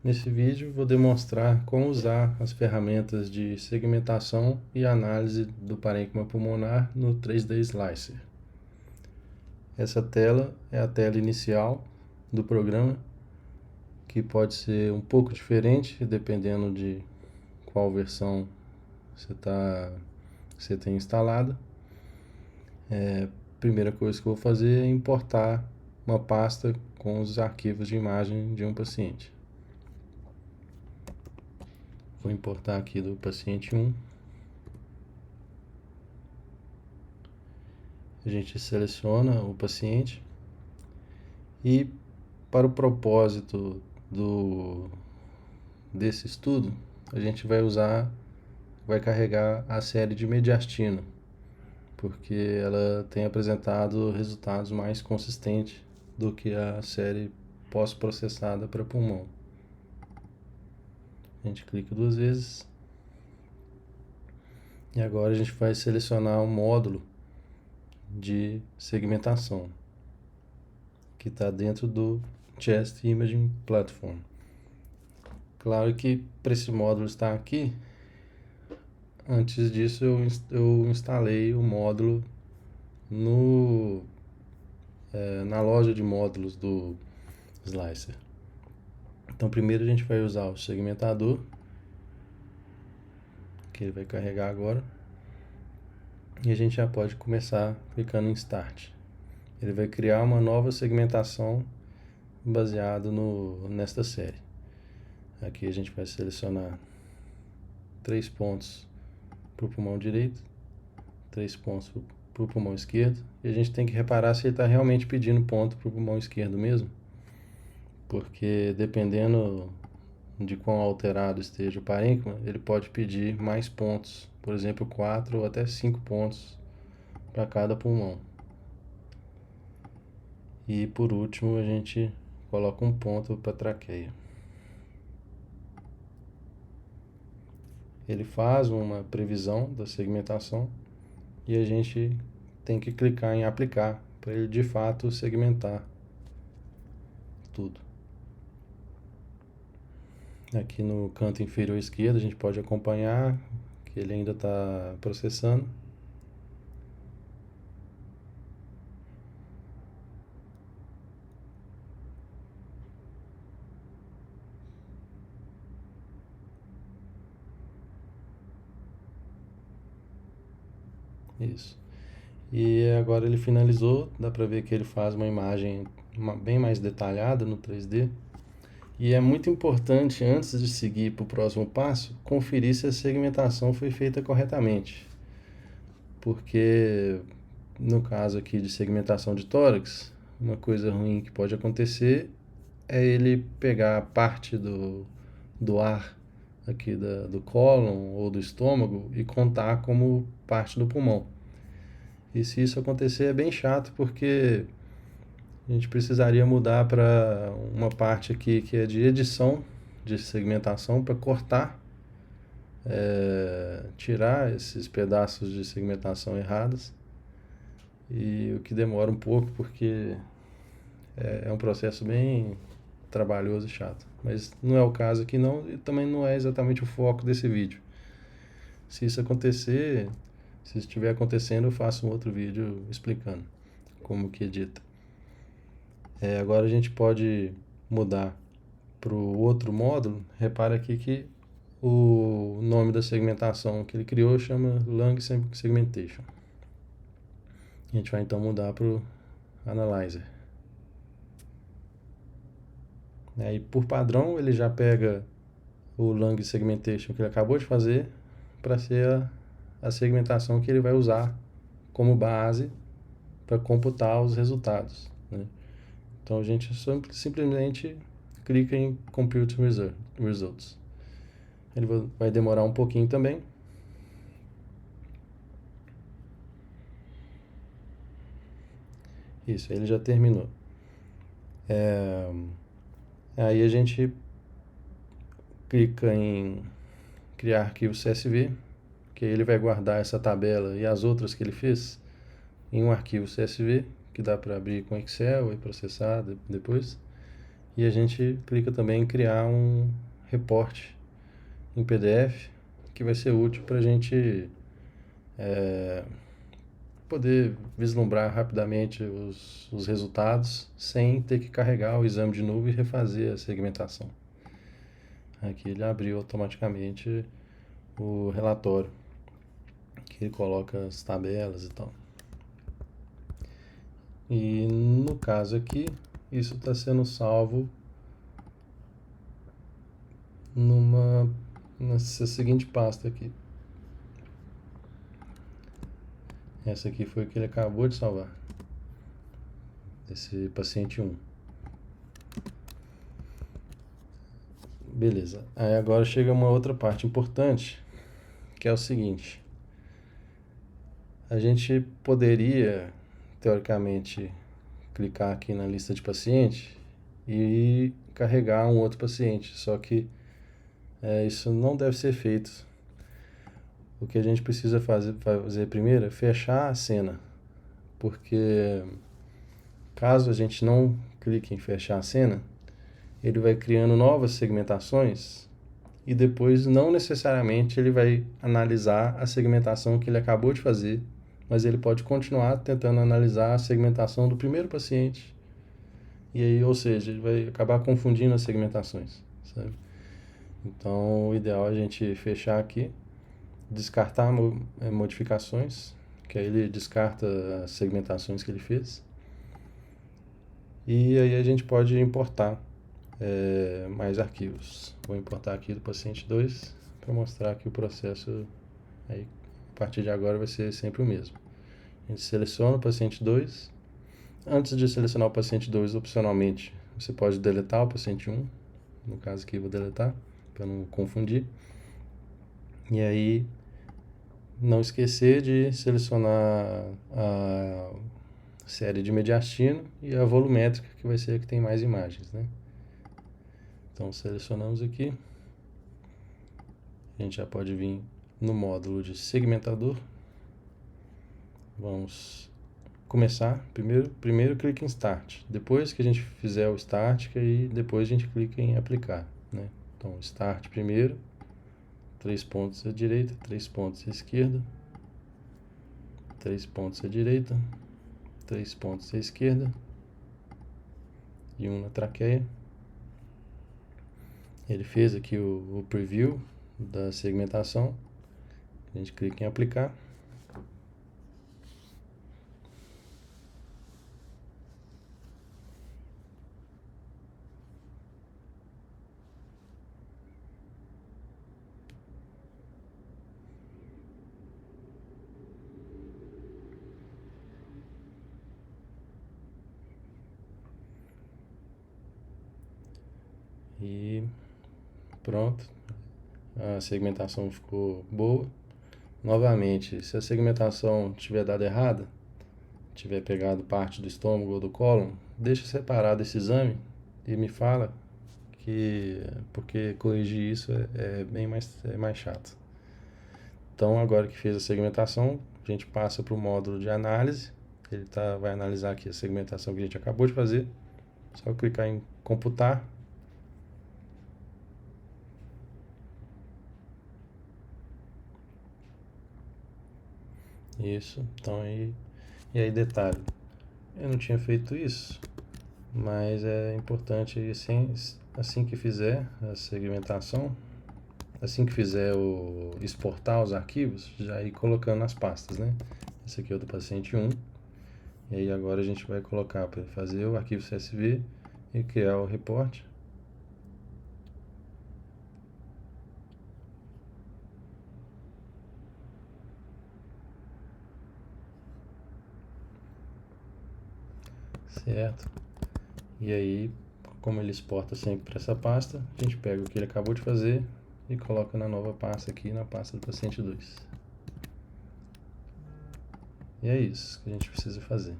Nesse vídeo vou demonstrar como usar as ferramentas de segmentação e análise do parênquima pulmonar no 3D Slicer. Essa tela é a tela inicial do programa, que pode ser um pouco diferente dependendo de qual versão você tem instalada. Primeira coisa que eu vou fazer é importar uma pasta com os arquivos de imagem de um paciente. Vou importar aqui do paciente 1. A gente seleciona o paciente e, para o propósito desse estudo, a gente vai carregar a série de Mediastino, porque ela tem apresentado resultados mais consistentes do que a série pós-processada para pulmão. A gente clica 2 vezes e agora a gente vai selecionar um módulo de segmentação que está dentro do Chest Imaging Platform. Claro que para esse módulo estar aqui, antes disso eu instalei o módulo na loja de módulos do Slicer. Então primeiro a gente vai usar o segmentador, que ele vai carregar agora, e a gente já pode começar clicando em Start. Ele vai criar uma nova segmentação baseado nesta série. Aqui a gente vai selecionar 3 pontos para o pulmão direito, 3 pontos para o pulmão esquerdo, e a gente tem que reparar se ele está realmente pedindo ponto para o pulmão esquerdo mesmo, porque dependendo de quão alterado esteja o parênquima, ele pode pedir mais pontos, por exemplo 4 ou até 5 pontos para cada pulmão. E por último a gente coloca um ponto para a traqueia. Ele faz uma previsão da segmentação e a gente tem que clicar em aplicar para ele de fato segmentar tudo. Aqui no canto inferior esquerdo a gente pode acompanhar que ele ainda está processando. Isso. E agora ele finalizou, dá para ver que ele faz uma imagem bem mais detalhada no 3D. E é muito importante, antes de seguir para o próximo passo, conferir se a segmentação foi feita corretamente. Porque no caso aqui de segmentação de tórax, uma coisa ruim que pode acontecer é ele pegar parte do ar aqui do cólon ou do estômago e contar como parte do pulmão. E se isso acontecer é bem chato, porque a gente precisaria mudar para uma parte aqui que é de edição de segmentação para cortar, tirar esses pedaços de segmentação errados, e o que demora um pouco porque é um processo bem trabalhoso e chato. Mas não é o caso aqui não, e também não é exatamente o foco desse vídeo. Se isso acontecer, se estiver acontecendo, eu faço um outro vídeo explicando como que edita. Agora a gente pode mudar para o outro módulo. Repara aqui que o nome da segmentação que ele criou chama Lung Segmentation. A gente vai então mudar para o Analyzer. E por padrão ele já pega o Lung Segmentation que ele acabou de fazer para ser a segmentação que ele vai usar como base para computar os resultados, né? Então a gente simplesmente clica em Compute Results. Ele vai demorar um pouquinho também. Isso, ele já terminou. Aí a gente clica em criar arquivo CSV, que aí ele vai guardar essa tabela e as outras que ele fez em um arquivo CSV, que dá para abrir com Excel e processar depois. E a gente clica também em criar um reporte em PDF, que vai ser útil para a gente poder vislumbrar rapidamente os resultados sem ter que carregar o exame de novo e refazer a segmentação. Aqui ele abriu automaticamente o relatório, que ele coloca as tabelas e tal. E no caso aqui, isso está sendo salvo nessa seguinte pasta aqui. Essa aqui foi o que ele acabou de salvar, esse paciente 1. Beleza. Aí agora chega uma outra parte importante, que é o seguinte. A gente poderia, teoricamente, clicar aqui na lista de paciente e carregar um outro paciente, só que isso não deve ser feito. O que a gente precisa fazer primeiro é fechar a cena, porque caso a gente não clique em fechar a cena, ele vai criando novas segmentações e depois não necessariamente ele vai analisar a segmentação que ele acabou de fazer, mas ele pode continuar tentando analisar a segmentação do primeiro paciente. E aí, ou seja, ele vai acabar confundindo as segmentações, sabe? Então, o ideal é a gente fechar aqui, descartar modificações, que aí ele descarta as segmentações que ele fez. E aí a gente pode importar mais arquivos. Vou importar aqui do paciente 2 para mostrar que o processo aí, a partir de agora vai ser sempre o mesmo. A gente seleciona o paciente 2. Antes de selecionar o paciente 2, opcionalmente, você pode deletar o paciente 1. No caso aqui, eu vou deletar, para não confundir. E aí, não esquecer de selecionar a série de mediastino e a volumétrica, que vai ser a que tem mais imagens, né? Então, selecionamos aqui. A gente já pode vir no módulo de segmentador. Vamos começar. Primeiro clique em Start. Depois que a gente fizer o Start, aí depois a gente clica em Aplicar, né? Então, Start primeiro. 3 pontos à direita, 3 pontos à esquerda. 3 pontos à direita. 3 pontos à esquerda. E um na traqueia. Ele fez aqui o preview da segmentação. A gente clica em aplicar. E pronto. A segmentação ficou boa. Novamente, se a segmentação tiver dado errada, tiver pegado parte do estômago ou do cólon, deixa separado esse exame e me fala, porque corrigir isso é mais chato. Então, agora que fez a segmentação, a gente passa para o módulo de análise. Ele vai analisar aqui a segmentação que a gente acabou de fazer. Só clicar em computar. Isso, então aí. E aí, detalhe: eu não tinha feito isso, mas é importante assim que fizer a segmentação, assim que fizer exportar os arquivos, já ir colocando as pastas, né? Esse aqui é o do paciente 1. E aí agora a gente vai colocar para fazer o arquivo CSV e criar o reporte. Certo? E aí, como ele exporta sempre para essa pasta, a gente pega o que ele acabou de fazer e coloca na nova pasta aqui, na pasta do paciente 2. E é isso que a gente precisa fazer.